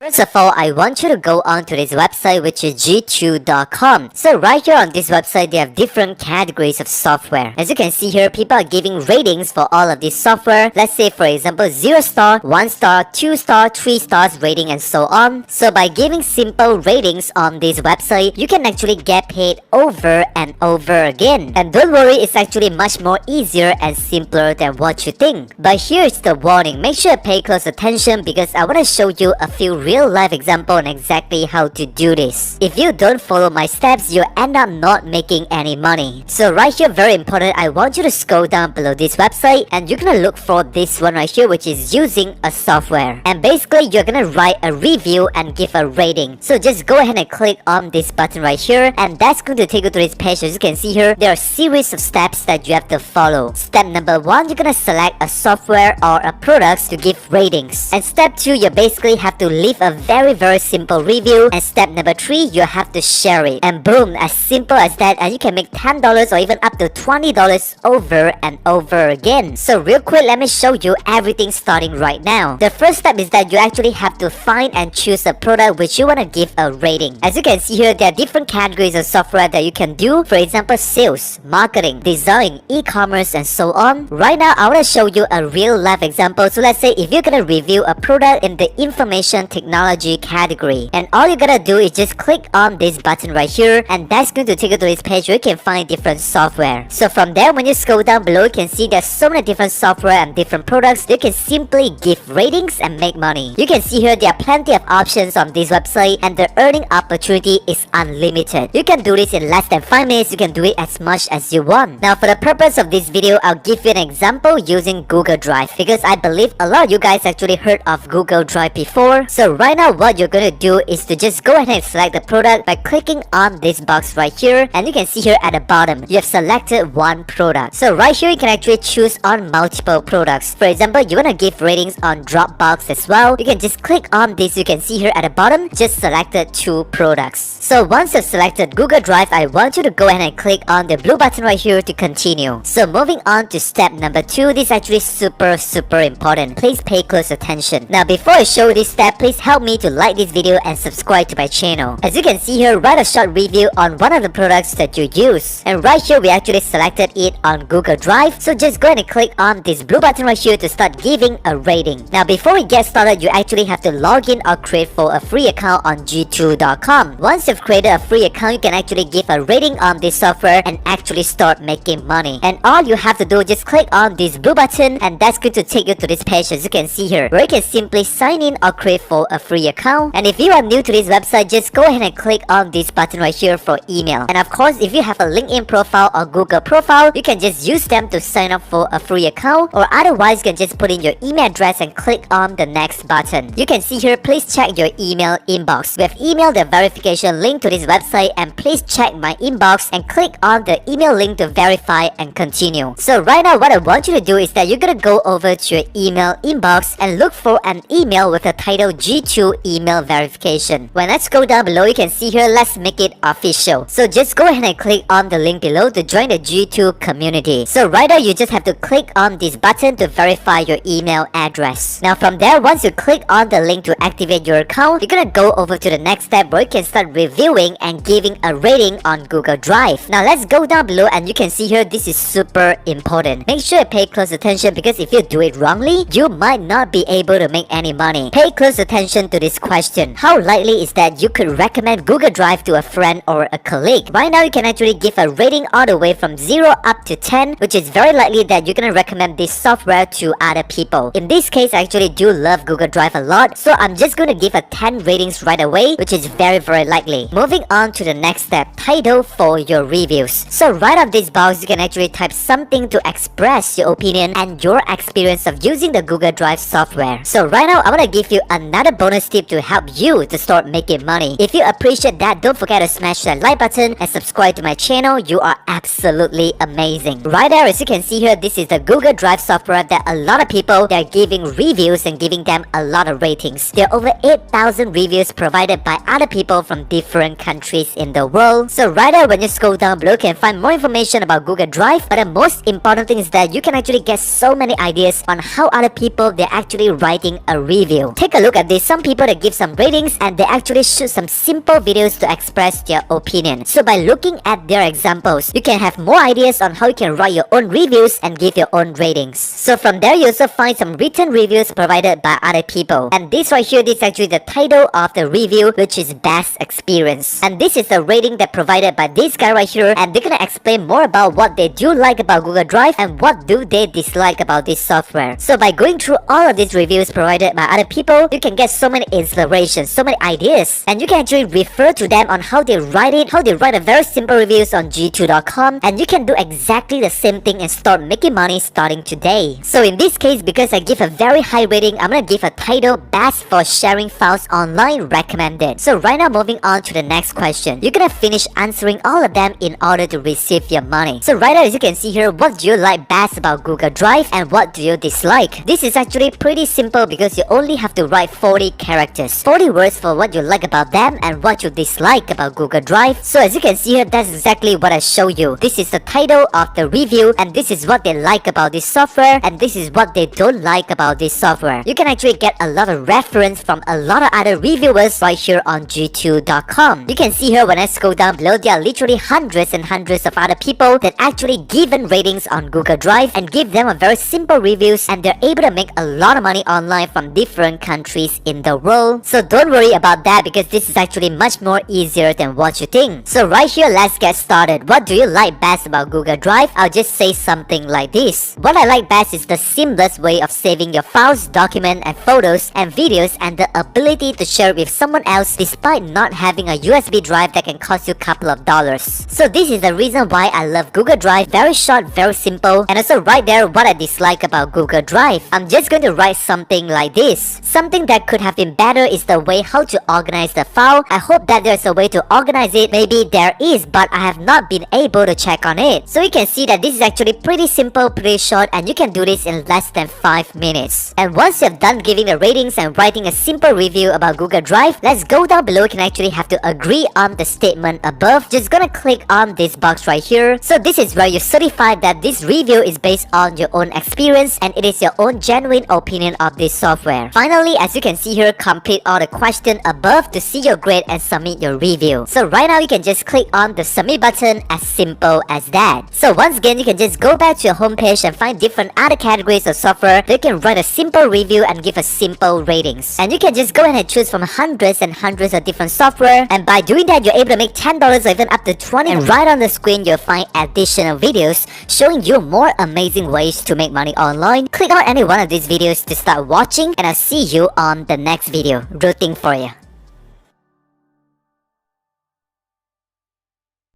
First of all, I want you to go on to this website, which is g2.com. So right here on this website, they have different categories of software. As you can see here, people are giving ratings for all of this software. Let's say, for example, 0 star, 1 star, 2 star, 3 stars rating, and so on. So by giving simple ratings on this website, you can actually get paid over and over again. And don't worry, it's actually much more easier and simpler than what you think. But here's the warning. Make sure to pay close attention because I want to show you a few real life example on exactly how to do this. If you don't follow my steps, you end up not making any money. So right here, very important, I want you to scroll down below this website and you're gonna look for this one right here, which is using a software. And basically, you're gonna write a review and give a rating. So just go ahead and click on this button right here, and that's going to take you to this page. As you can see here, there are a series of steps that you have to follow. Step number 1, you're gonna select a software or a product to give ratings. And step 2, you basically have to leave a very simple review. And step number 3, you have to share it. And boom, as simple as that, and you can make $10 or even up to $20 over and over again. So real quick, let me show you everything starting right now. The first step is that you actually have to find and choose a product which you want to give a rating. As you can see here, there are different categories of software that you can do. For example, sales, marketing, design, e-commerce, and so on. Right now, I want to show you a real life example. So let's say if you're gonna review a product in the information technology category, and all you gotta do is just click on this button right here, and that's going to take you to this page where you can find different software. So from there, when you scroll down below, you can see there's so many different software and different products. You can simply give ratings and make money. You can see here there are plenty of options on this website, and the earning opportunity is unlimited. You can do this in less than 5 minutes. You can do it as much as you want. Now, for the purpose of this video, I'll give you an example using Google Drive, because I believe a lot of you guys actually heard of Google Drive before. So right now, what you're gonna do is to just go ahead and select the product by clicking on this box right here, and you can see here at the bottom you have selected one product. So right here you can actually choose on multiple products. For example, you want to give ratings on Dropbox as well. You can just click on this. You can see here at the bottom just selected 2 products. So once you've selected Google Drive, I want you to go ahead and click on the blue button right here to continue. So moving on to step number 2, this is actually super important. Please pay close attention. Now before I show this step, please help me to like this video and subscribe to my channel. As you can see here, write a short review on one of the products that you use. And right here we actually selected it on Google Drive. So just go ahead and click on this blue button right here to start giving a rating. Now before we get started, you actually have to log in or create for a free account on g2.com. Once you've created a free account, you can actually give a rating on this software and actually start making money. And all you have to do is just click on this blue button, and that's going to take you to this page, as you can see here, where you can simply sign in or create for a free account. And if you are new to this website, just go ahead and click on this button right here for email. And of course, if you have a LinkedIn profile or Google profile, you can just use them to sign up for a free account, or otherwise you can just put in your email address and click on the next button. You can see here, please check your email inbox. We have emailed the verification link to this website, and please check my inbox and click on the email link to verify and continue. So right now, what I want you to do is that you're gonna go over to your email inbox and look for an email with the title G2 email verification. When I scroll down below, you can see here, let's make it official. So just go ahead and click on the link below to join the G2 community. So right now, you just have to click on this button to verify your email address. Now from there, once you click on the link to activate your account, you're gonna go over to the next step where you can start reviewing and giving a rating on Google Drive. Now let's go down below, and you can see here, this is super important. Make sure you pay close attention, because if you do it wrongly, you might not be able to make any money. Pay close attention to this question. How likely is that you could recommend Google Drive to a friend or a colleague? Right now, you can actually give a rating all the way from 0 up to 10, which is very likely that you're gonna recommend this software to other people. In this case, I actually do love Google Drive a lot, so I'm just gonna give a 10 ratings right away, which is very likely. Moving on to the next step, title for your reviews. So right off this box, you can actually type something to express your opinion and your experience of using the Google Drive software. So right now, I want to give you another bonus tip to help you to start making money. If you appreciate that, don't forget to smash that like button and subscribe to my channel. You are absolutely amazing. Right there, as you can see here, this is the Google Drive software that a lot of people, they're giving reviews and giving them a lot of ratings. There are over 8,000 reviews provided by other people from different countries in the world. So right there, when you scroll down below, you can find more information about Google Drive. But the most important thing is that you can actually get so many ideas on how other people, they're actually writing a review. Take a look at this. some people that give some ratings and they actually shoot some simple videos to express their opinion. So by looking at their examples, you can have more ideas on how you can write your own reviews and give your own ratings. So from there, you also find some written reviews provided by other people. And this right here, this is actually the title of the review, which is Best Experience. And this is the rating that provided by this guy right here, and they're gonna explain more about what they do like about Google Drive and what do they dislike about this software. So by going through all of these reviews provided by other people, you can get so many inspirations, so many ideas, and you can actually refer to them on how they write it, how they write a very simple reviews on g2.com, and you can do exactly the same thing and start making money starting today. So in this case, because I give a very high rating, I'm gonna give a title Best for Sharing Files Online Recommended. So right now, moving on to the next question. You're gonna finish answering all of them in order to receive your money. So right now, as you can see here, what do you like best about Google Drive and what do you dislike? This is actually pretty simple because you only have to write 40 characters, 40 words for what you like about them and what you dislike about Google Drive. So as you can see here, that's exactly what I show you. This is the title of the review, and this is what they like about this software, and this is what they don't like about this software. You can actually get a lot of reference from a lot of other reviewers right here on g2.com. You can see here when I scroll down below, there are literally hundreds and hundreds of other people that actually given ratings on Google Drive and give them a very simple reviews, and they're able to make a lot of money online from different countries in the world. So don't worry about that because this is actually much more easier than what you think. So right here, let's get started. What do you like best about Google Drive? I'll just say something like this. What I like best is the seamless way of saving your files, documents, and photos and videos, and the ability to share with someone else despite not having a USB drive that can cost you a couple of dollars. So this is the reason why I love Google Drive. Very short, very simple, and also right there what I dislike about Google Drive. I'm just going to write something like this. Something that could have been better is the way how to organize the file. I hope that there's a way to organize it. Maybe there is, but I have not been able to check on it. So you can see that this is actually pretty simple, pretty short, and you can do this in less than 5 minutes. And once you've done giving the ratings and writing a simple review about Google Drive, let's go down below. You can actually have to agree on the statement above. Just gonna click on this box right here. So this is where you certify that this review is based on your own experience and it is your own genuine opinion of this software. Finally, as you can see here, complete all the questions above to see your grade and submit your review. So right now, you can just click on the submit button, as simple as that. So once again, you can just go back to your homepage and find different other categories of software that you can write a simple review and give a simple ratings. And you can just go ahead and choose from hundreds and hundreds of different software, and by doing that, you're able to make $10 or even up to 20. And right on the screen, you'll find additional videos showing you more amazing ways to make money online. Click on any one of these videos to start watching, and I'll see you on the next video. Rooting for you.